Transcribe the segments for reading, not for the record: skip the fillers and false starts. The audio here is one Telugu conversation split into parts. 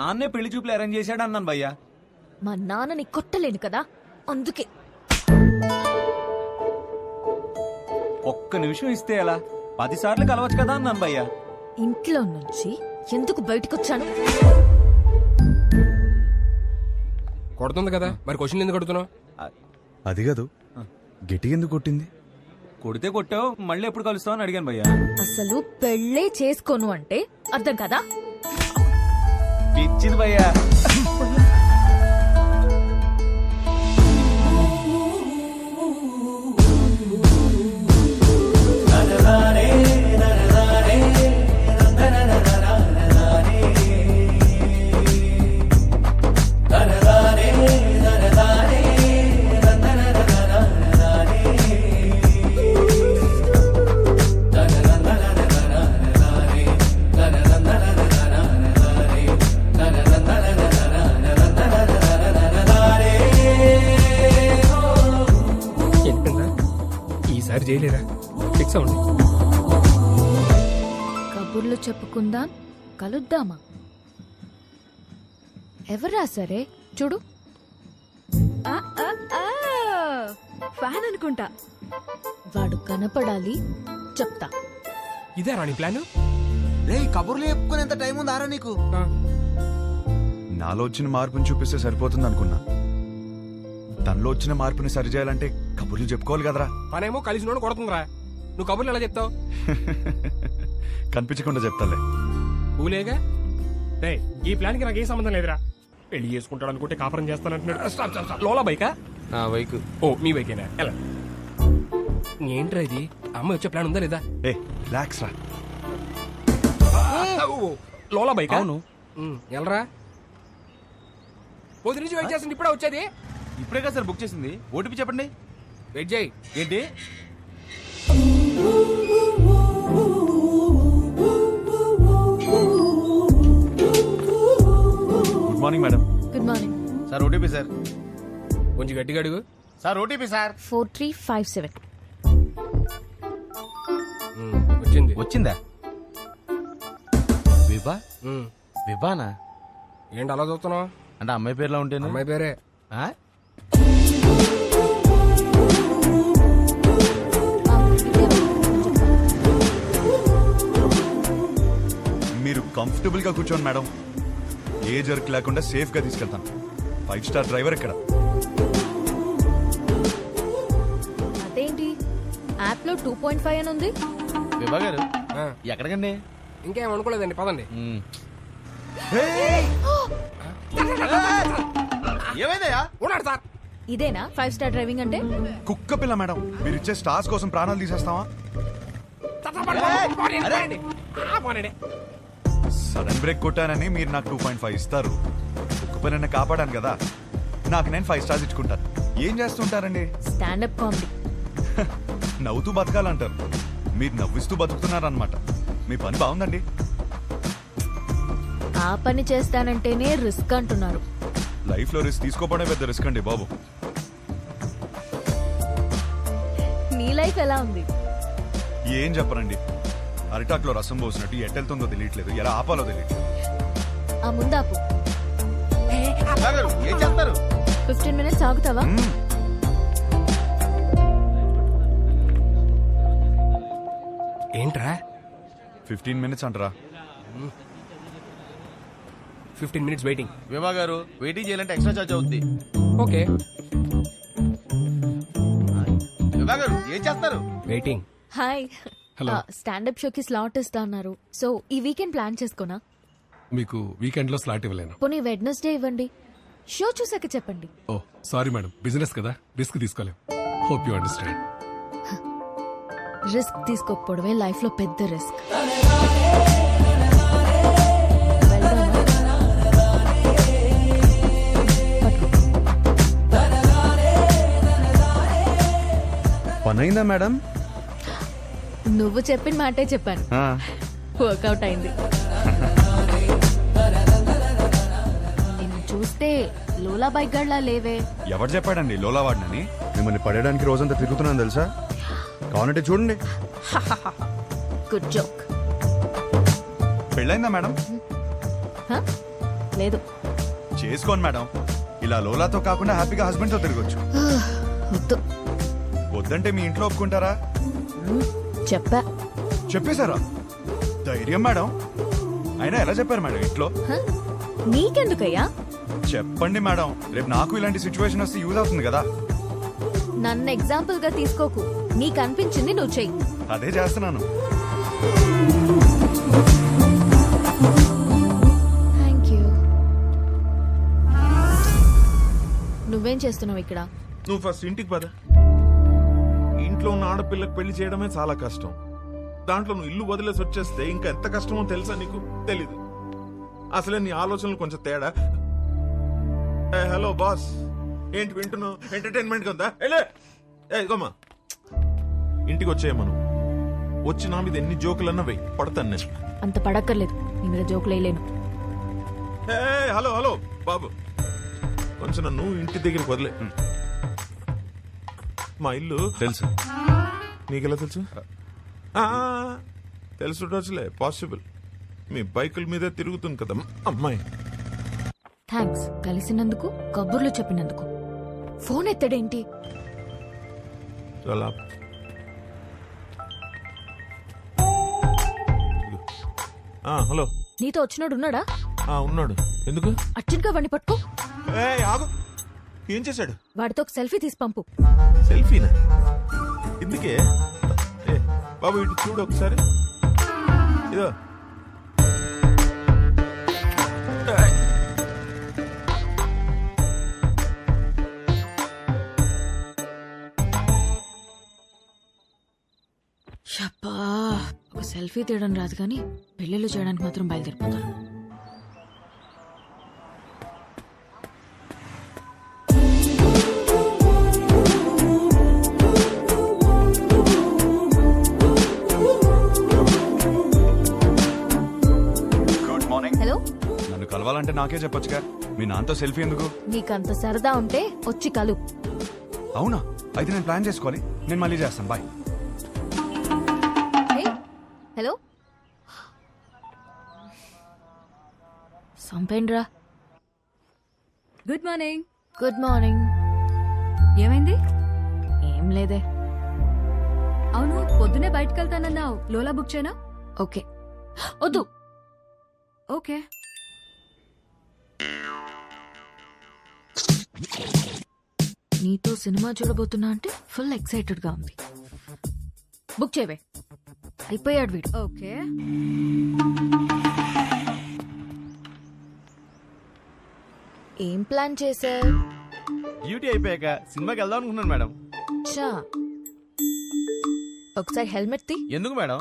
నాన్నే పెళ్లి చూపులు అరేంజ్ చేశాడు అన్నాను భయ్యా. మా నాన్నని కొట్టలేను కదా, అందుకే. ఒక్క నిమిషం ఇస్తే ఎలా, 10 సార్లు కలవచ్చు కదా అన్నాను భయ్యా. ఇంట్లో నుంచి ఎందుకు బయటకొచ్చాను? కొడుతుంది కదా, మరి క్వశ్చన్ ఎందుకు కొడుతున్నావు? అది కాదు, గట్టి ఎందుకు కొట్టింది? కొడితే కొట్టావు, మళ్ళీ ఎప్పుడు కలుస్తావు అని అడిగాను భయ్యా. అసలు పెళ్ళే చేసుకోను అంటే అర్థం కదా? పిచ్చింది భయ్యా. ఈసారి చేయలేరా? ఫిక్స్ అవ్వండి. కబుర్లు చెప్పుకుందాం, కలుద్దామా? ఎవరా సరే చూడు. ఫ్యాన్ అనుకుంటా. వాడు కనపడాలి, చెప్తా. ఇదే రాణి ప్లాన్. రే కబుర్లు చెప్పుకునేంత టైం ఉందారా నీకు? నాలో వచ్చిన మార్పుని చూపిస్తే సరిపోతుంది అనుకున్నా. తనలో వచ్చిన మార్పుని సరిచేయాలంటే కబుర్లు చెప్పుకోవాలి కదరా. పనేమో కలిసి నోడు కొడుతుందిరా, నువ్వు కబుర్లు ఎలా చెప్తావు? కనిపించకుండా చెప్తాలే. ఊలేగా రే, ఈ ప్లాన్ కి నాకు ఏ సంబంధం లేదురా. పెళ్లి చేసుకుంటాడు అనుకుంటే కాపురం చేస్తానంటున్నాడు. Stop stop stop. లోలా బైకా? నా బైక్. ఓ మీ బైకేనా? ఎలా ఏంట్రా ఇది? అమ్మ వచ్చే ప్లాన్ ఉందా లేదా? ఏ రిలాక్స్ రా. లోలా బైక్? అవును. ఎలరా పొద్దు నుంచి వెయిట్ చేస్తుంది, ఇప్పుడే వచ్చేది. ఇప్పుడే కదా సార్ బుక్ చేసింది. ఓటీపీ చెప్పండి. వెయిట్ చేయి. ఏంటి? Good morning madam. Good morning. Sir OTP sir. కొంచెం గట్టిగా అడుగు. Sir OTP sir. 4357. వచ్చింది. వచ్చిందా? విభా? విభానా? ఏంటి అలా చూస్తున్నావు? అంటే అమ్మాయి పేరులో ఉంటేనే. అమ్మాయి పేరే. ఆ? మీరు కంఫర్టబుల్ గా కూర్చోండి మేడం. ఏ జర్క్ లేకుండా సేఫ్ గా తీసుకెళ్తాను. 5 స్టార్ డ్రైవర్ ఇక్కడ. అదేంటి యాప్ లో 2.5 అని ఉంది? విభా గారు ఆ, ఎక్కడికండి? ఇంకేం అనుకోలేదండి, పదండి. ఏమైందయ్యా? ఉన్నాడు సార్. ఇదేనా 5 స్టార్ డ్రైవింగ్ అంటే? కుక్క పిల్ల మేడం, మీరు ఇచ్చే స్టార్స్ కోసం ప్రాణాలు తీసేస్తావా? సడన్ బ్రేక్ కొట్టానని మీరు నాకు 2.5 ఇస్తారు. కుక్క పిల్లని కాపాడాను కదా, నాకు నేను 5 స్టార్స్ ఇచ్చుకుంటాను. ఏం చేస్తుంటారండి? Stand up comedy. నవ్వుతూ బతకాలంటారు, మీరు నవ్విస్తూ బతుకుతున్నారనమాట. మీ పని బాగుందండి. ఆ పని చేస్తానంటేనే రిస్క్ అంటున్నారు. లైఫ్ లో రిస్క్ తీసుకోవడమే పెద్ద రిస్క్ అండి బాబు. నీ లైఫ్ ఎలా ఉంది? ఏం చెప్పరండి, అరిటాక్లో రసం పోసినట్టు ఎట్టెళ్తుందో తెలియట్లేదు, ఎలా ఆపాలో తెలియట్లేదు. ఆ ముందాపు. ఏం చేస్తారు? 15 minutes ఆగుతావా? ఏంట్రా 15 minutes అంటారా? 15 minutes వెయిటింగ్. విభా గారు వెయిటింగ్ చేయాలంటే ఎక్స్ట్రా చార్జ్ అవుద్ది. ఓకే విభా గారు ఏం చేస్తారు? వెయిటింగ్. హాయ్. స్టాండప్ షోకి స్లాట్ ఇస్తా అన్నారు. సో ఈ వీకెండ్ ప్లాన్ చేసుకోనా? మీకు వీకెండ్ లో స్లాట్ ఇవ్వలేను. పోనీ వెడ్నెస్డే ఇవ్వండి. షో చూసాక చెప్పండి. ఓ సారీ మేడం, బిజినెస్ కదా, రిస్క్ తీసుకోలేం. Hope you understand. రిస్క్ తీసుకోకపోవడమే లైఫ్ లో పెద్ద రిస్క్. పనైందా మేడం? నువ్వు చెప్పిన మాటే చెప్పాను. వర్కౌట్ అయింది. నిన్ను చూస్తే లోలా బైక్ గడ్లా లేవే. ఎవరు చెప్పాడండి లోలా వాడినని? మిమ్మల్ని పడేయడానికి రోజంతా తిరుగుతున్నాను తెలుసా. కావాలంటే చూడండి. Good joke. పెళ్ళైందా మేడం? లేదు. చేసుకోండి మేడం, ఇలా లోలాతో కాకుండా హ్యాపీగా హస్బెండ్ తో తిరగొచ్చు. వద్దు. వద్దంటే మీ ఇంట్లో ఒప్పుకుంటారా? చెప్పా. చెప్పేశారా? ధైర్యం మేడం. అయినా ఎలా చెప్పారు మేడం ఇంట్లో? హ? నీకెందుకయ్యా? చెప్పండి మేడం, రేపు నాకు ఇలాంటి సిచ్యువేషన్ వస్తే యూజ్ అవుతుంది కదా. నన్ను ఎగ్జాంపుల్ గా తీసుకోకు. నీకు అనిపించింది నువ్వు చెయ్యి. అదే చేస్తున్నాను. Thank you. నువ్వేం చేస్తున్నావు ఇక్కడ? నువ్వు ఫస్ట్ ఇంటికి పద. ఇంట్లో ఉన్న ఆడపిల్లకి పెళ్లి చేయడమే చాలా కష్టం. దాంట్లో నువ్వు ఇల్లు వదిలేసి వచ్చేస్తే ఇంకా ఎంత కష్టమో తెలుసా నీకు? తెలీదు. అసలే నీ ఆలోచనలు కొంచెం తేడా. హలో బాస్, ఏంటి వింటున్నావు? ఎంటర్టైన్మెంట్ గా ఉందా? ఇదిగోమ్మా, ఇంటికి వచ్చేయమను. వచ్చి నా మీద ఎన్ని జోకులన్నా వెయ్యి, పడతాను నేను. అంత పడక్కర్లేదు, నీ మీద జోకులు వేయలేను. హలో హలో బాబు, కొంచెం నన్ను ఇంటి దగ్గరికి వదిలే. మా ఇల్లు తెలుసు. నీకెలా తెలుసు? తెలుసులే, పాసిబుల్. మీ బైకుల మీదే తిరుగుతుంది కదా అమ్మాయి. థ్యాంక్స్ కలిసినందుకు, కబుర్లు చెప్పినందుకు. ఫోన్ ఎత్తడేంటి? చాలా హలో, నీతో వచ్చినాడు ఉన్నాడా? ఉన్నాడు. ఎందుకు? అర్జున్గా వండి పట్టుకో. ఆగు. ఏం చేశాడు? వాడితో ఒక సెల్ఫీ తీసి పంపు. సెల్ఫీనా? ఎందుకే? బాబు ఇటు చూడు ఒకసారి. ఇదో షప్పా, ఒక సెల్ఫీ తీయడం రాదు కానీ పెళ్ళిళ్ళు చేయడానికి మాత్రం బయలుదేరిపోతాను. Good morning. హలో, నన్ను కలవాలంటే నాకే చెప్పొచ్చుగా. మీ నాన్నతో సెల్ఫీ ఎందుకు? నీకంత సరదా ఉంటే వచ్చి కలు. అవునా? అయితే నేను ప్లాన్ చేసుకోవాలి. నేను మళ్ళీ చేస్తాను. బాయ్. హలో, సంపేండ్రా. Good morning. Good morning. ఏమైంది? ఏం లేదే. అవును, పొద్దునే బయటకు వెళ్తానన్నావు. లోలా బుక్ చేయనా? ఓకే. వద్దు. ఓకే. నీతో సినిమా చూడబోతున్నా అంటే ఫుల్ ఎక్సైటెడ్ గా ఉంది. బుక్ చేయవే. అయిపోయాడు వీడు. ఓకే. ఏం ప్లాన్ చేశా? డ్యూటీ అయిపోయాక సినిమాకి వెళ్దాం అనుకున్నాను మేడం. చా, ఒకసారి హెల్మెట్ తీ. ఎందుకు మేడం?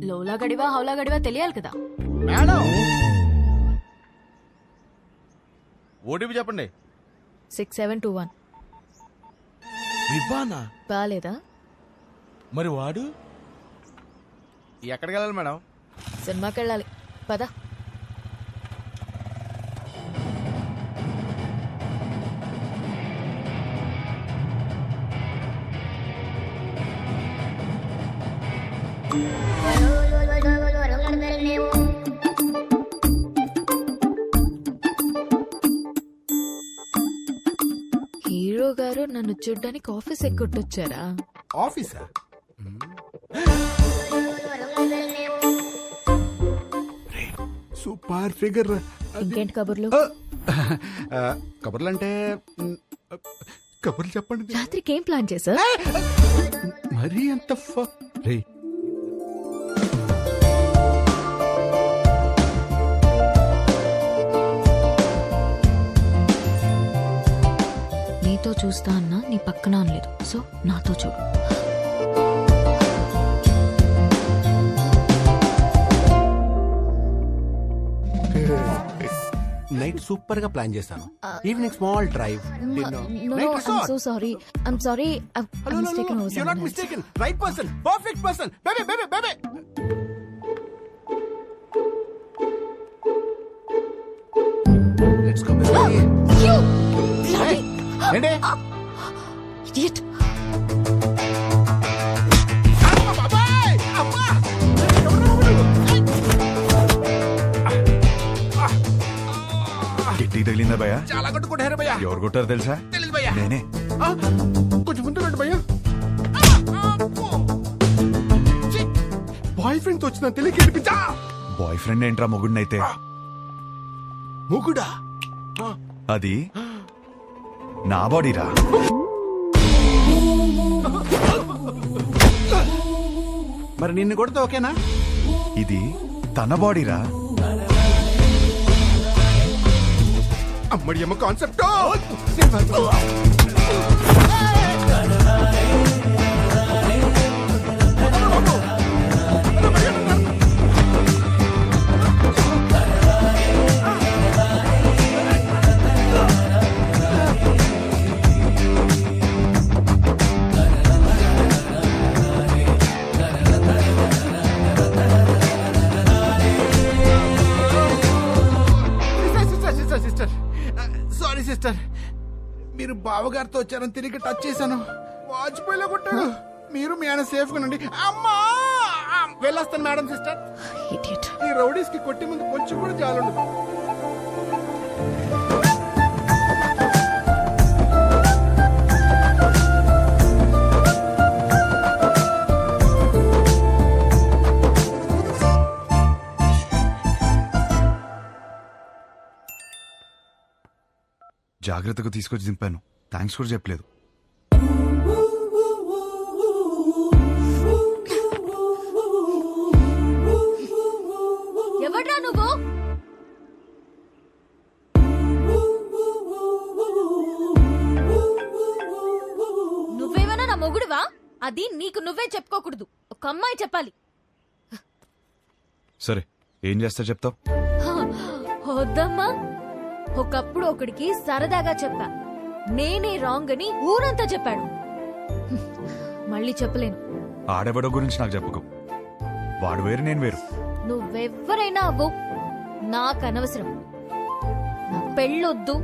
లోలా గడివా హౌలా గడివా తెలియాలి కదా. మేడం ఓటీపీ చెప్పండి. 6721. వివ్వానా? బాలేదా? మరి వాడు ఎక్కడికి వెళ్ళాలి మేడం? సినిమాకి వెళ్ళాలి. పద. హీరో గారు నన్ను చూడ్డానికి ఆఫీస్ ఎక్కొట్టొచ్చారా? ఆఫీసా? Super figure. ఇంకేంటి కబుర్లు? కబుర్లు అంటే కబుర్లు చెప్పండి. రాత్రికి ఏం ప్లాన్ చేశా? మరీ అంత రే, నీతో చూస్తా అన్నా నీ పక్కన అనలేదు. సో నాతో చూడు. నైట్ సూపర్ గా ప్లాన్ చేశాను. Evening small drive. So sorry. I'm sorry. Right person, perfect person. Baby baby baby. Let's go baby. ఏంటి? ఇడియట్. చెయ్యి తగిలిందా భయ్యా? చాలా కొట్టుకుంటారు భయ్యా. ఎవరు కొట్టారు తెలుసా? తెలియదు భయ్యా. నేనే. కొంచెం ముందు రండి భయ్యా. బాయ్ ఫ్రెండ్ తో వచ్చిన తెలియక ఏడిపించా. బాయ్ ఫ్రెండ్ ఏంట్రా మొగుడినైతే? ముగుడా? అది నా బాడీరా. మరి నిన్ను కొడితే ఓకేనా? ఇది తన బాడీరా. అమ్మడి అమ్మ కాన్సెప్ట్. సిస్టర్ సారీ సిస్టర్, మీరు బావగారితో వచ్చారని తిరిగి టచ్ చేశాను. వాజ్పేయిలో కొట్టాడు. మీరు మీ ఆయన సేఫ్ గా నుండి. అమ్మా వెళ్ళొస్తాను మేడం. Sister, Idiot. ఈ రౌడీస్ కి కొట్టే ముందు కొంచెం కూడా జాలుండదు. జాగ్రత్తగా తీసుకొచ్చి దింపాను. థ్యాంక్స్ కూడా చెప్పలేదు. ఎవడ్రా నువ్వు? నువ్వేమైనా నా మొగుడువా? అది నీకు నువ్వే చెప్పుకోకూడదు, ఒక అమ్మాయి చెప్పాలి. సరే, ఏం చేస్తా చెప్తావు? వద్దమ్మా. ఒకప్పుడు ఒకడికి సరదాగా చెప్పా, నేనే రాంగ్ అని ఊరంతా చెప్పాడు. మళ్ళీ చెప్పలేను. ఆడెవడో గురించి నాకు చెప్పుకో. వాడు వేరు, నేను వేరు. నువ్వెవ్వరైనా అవ్వు, నాకు అనవసరం. నా పెళ్ళొద్దు,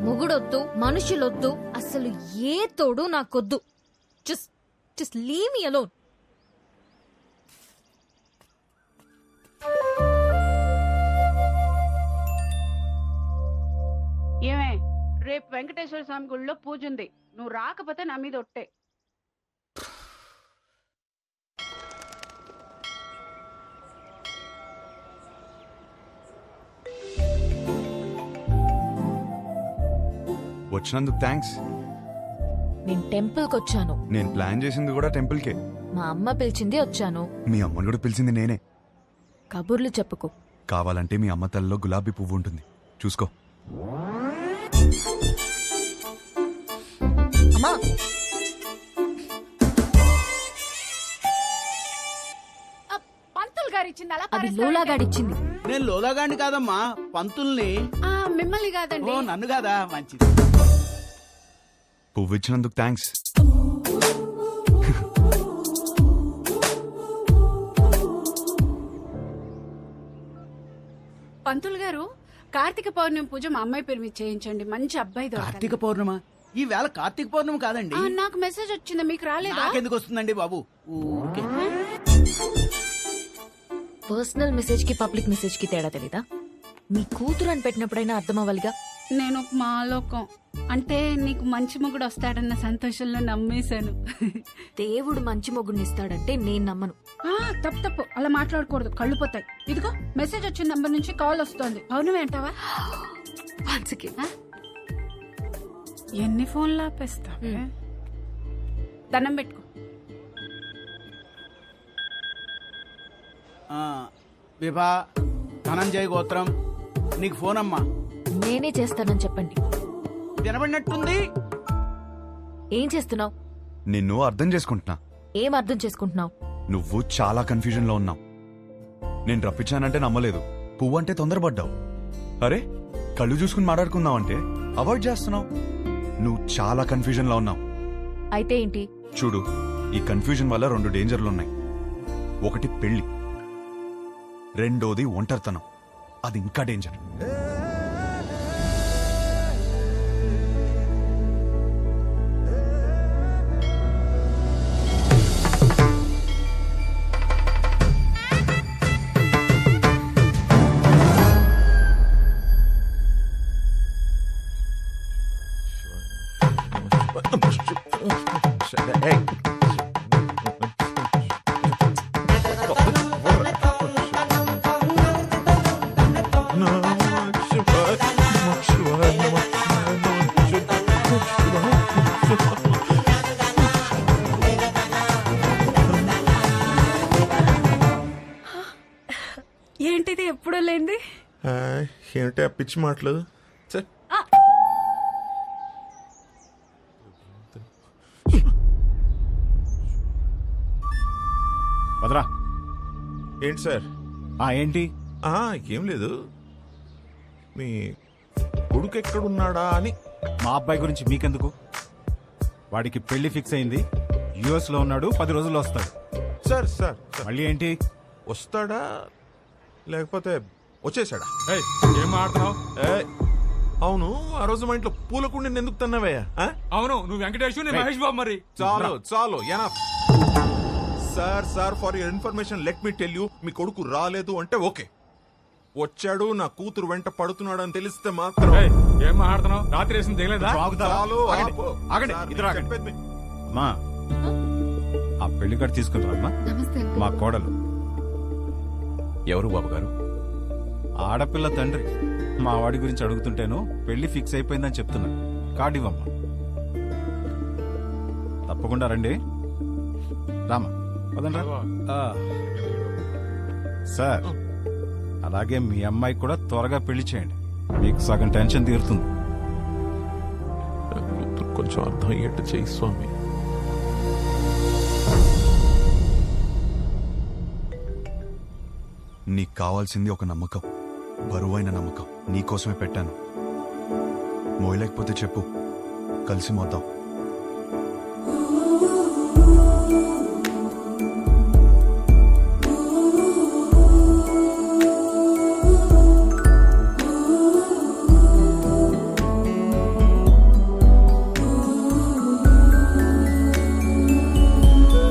మొగుడొద్దు, మనుషులొద్దు, అసలు ఏ తోడు నాకొద్దు. Just leave me alone. ఏమే, రేపు వెంకటేశ్వర స్వామి గుడిలో పూజ ఉంది. నువ్వు రాకపోతే నా మీద ఒట్టే. వచ్చినందుకు థ్యాంక్స్. నేను టెంపుల్కి వచ్చాను. నేను ప్లాన్ చేసింది కూడా టెంపుల్కే. మా అమ్మ పిలిచింది వచ్చాను. మీ అమ్మని కూడా పిలిచింది నేనే. కబుర్లు చెప్పుకో. కావాలంటే మీ అమ్మ తల్లిలో గులాబీ పువ్వు ఉంటుంది, చూసుకో. అమ్మా, పంతులు గారు ఇచ్చింది అలా అది లోలాగాడిచ్చింది. నేను లోలాగాండి కాదమ్మా, పంతుల్ని. మిమ్మల్ని కాదండి. ఓ, నన్ను కాదా? మంచిది. పువ్వు ఇచ్చినందుకు థ్యాంక్స్. పంతులు గారు, కార్తీక పౌర్ణమి పూజ మా అమ్మాయి పేరు మీద చేయించండి. మంచి అబ్బాయి దొరకాలి. కార్తీక పౌర్ణమ? ఈ వేళ కార్తీక పౌర్ణమి కాదండి. నాకు మెసేజ్ వచ్చింది, మీకు రాలేదా? నాకెందుకు వస్తుందండి బాబు? ఊరికే. పర్సనల్ మెసేజ్ కి పబ్లిక్ మెసేజ్ కి తేడా తెలీదా? మీ కూతురు అని పెట్టినప్పుడైనా అర్థం అవ్వాలిగా. నేను ఒక మాలోకం అంటే నీకు మంచి మొగుడు వస్తాడన్న సంతోషంలో నమ్మేశాను. దేవుడు మంచి మొగుడిని ఇస్తాడంటే నేను నమ్మను. తప్పు అలా మాట్లాడకూడదు, కళ్ళు పోతాయి. ఇదిగో మెసేజ్ వచ్చిన నంబర్ నుంచి కాల్ వస్తోంది. అవును అంటావా? Once again. ఎన్ని ఫోన్లు ఆపేస్తా? దండం పెట్టుకో. విభా, ధనంజయ గోత్రం, నీకు ఫోన్ అమ్మా. నేనే చేస్తానని చెప్పండి. వినబడినట్టుంది. ఏం చేస్తున్నావు? నిన్ను అర్థం చేసుకుంటున్నా. ఏం అర్థం చేసుకుంటున్నావు? నువ్వు చాలా కన్ఫ్యూజన్ లో ఉన్నావు. నేను రప్పించానంటే నమ్మలేదు, పువ్వు అంటే తొందరపడ్డావు. అరే, కళ్ళు చూసుకుని మాట్లాడుకుందాం అంటే అవాయిడ్ చేస్తున్నావు. నువ్వు చాలా కన్ఫ్యూజన్ లో ఉన్నావు. అయితే ఏంటి? చూడు, ఈ కన్ఫ్యూజన్ వల్ల 2 డేంజర్లు ఉన్నాయి. ఒకటి పెళ్లి, రెండోది ఒంటరితనం. అది ఇంకా డేంజర్. రోజులైంది ఏమిటి ఆ పిచ్చి మాటలు ఛే. వదరా. ఏంటి సార్? ఏంటి? ఏం లేదు, మీ కొడుకు ఎక్కడున్నాడా అని. మా అబ్బాయి గురించి మీకెందుకు? వాడికి పెళ్లి ఫిక్స్ అయింది, యుఎస్ లో ఉన్నాడు, 10 రోజుల్లో వస్తాడు. సార్ సార్ మళ్ళీ ఏంటి? వస్తాడా లేకపోతే వచ్చేసాడా? ఏయ్, ఏం మాట్లాడుతున్నావు? అవును, ఆ రోజు మా ఇంట్లో పూల కుండీని ఎందుకు తన్నావయ్యా? అవును, నువ్వు వెంకటేష్, నేను మహేష్ బాబు. మరి చాలు చాలు enough. Sir for your information let me tell you, మీ కొడుకు రాలేదు అంటే ఓకే, వచ్చాడు నా కూతురు వెంట పడుతున్నాడు అని తెలిస్తే మాత్రం. ఏయ్, ఏం మాట్లాడుతున్నావు? రాత్రి వేసిన దిగలేదా? చాలు, ఆగండి. ఆపు. ఆగండి, సార్, ఇద్దరు నేను ఆగండి. చెప్పేది అమ్మా, ఆ పెళ్లి కార్డు తీసుకుంటారమ్మా. నమస్తే మా కోడలు. ఎవరు బాబు గారు? ఆడపిల్ల తండ్రి. మా వాడి గురించి అడుగుతుంటేను పెళ్లి ఫిక్స్ అయిపోయిందని చెప్తున్నా. కార్డు ఇవ్వమ్మా. తప్పకుండా రండి. రామా, పదండ్రా. సార్, అలాగే మీ అమ్మాయి కూడా త్వరగా పెళ్లి చేయండి, మీకు సగం టెన్షన్ తీరుతుంది. నా కూతురు కొంచెం అర్థం అయ్యేట్టు చేయి స్వామి. నీకు కావాల్సింది ఒక నమ్మకం, బరువైన నమ్మకం. నీకోసమే పెట్టాను. మోయలేకపోతే చెప్పు, కలిసి మోద్దాం.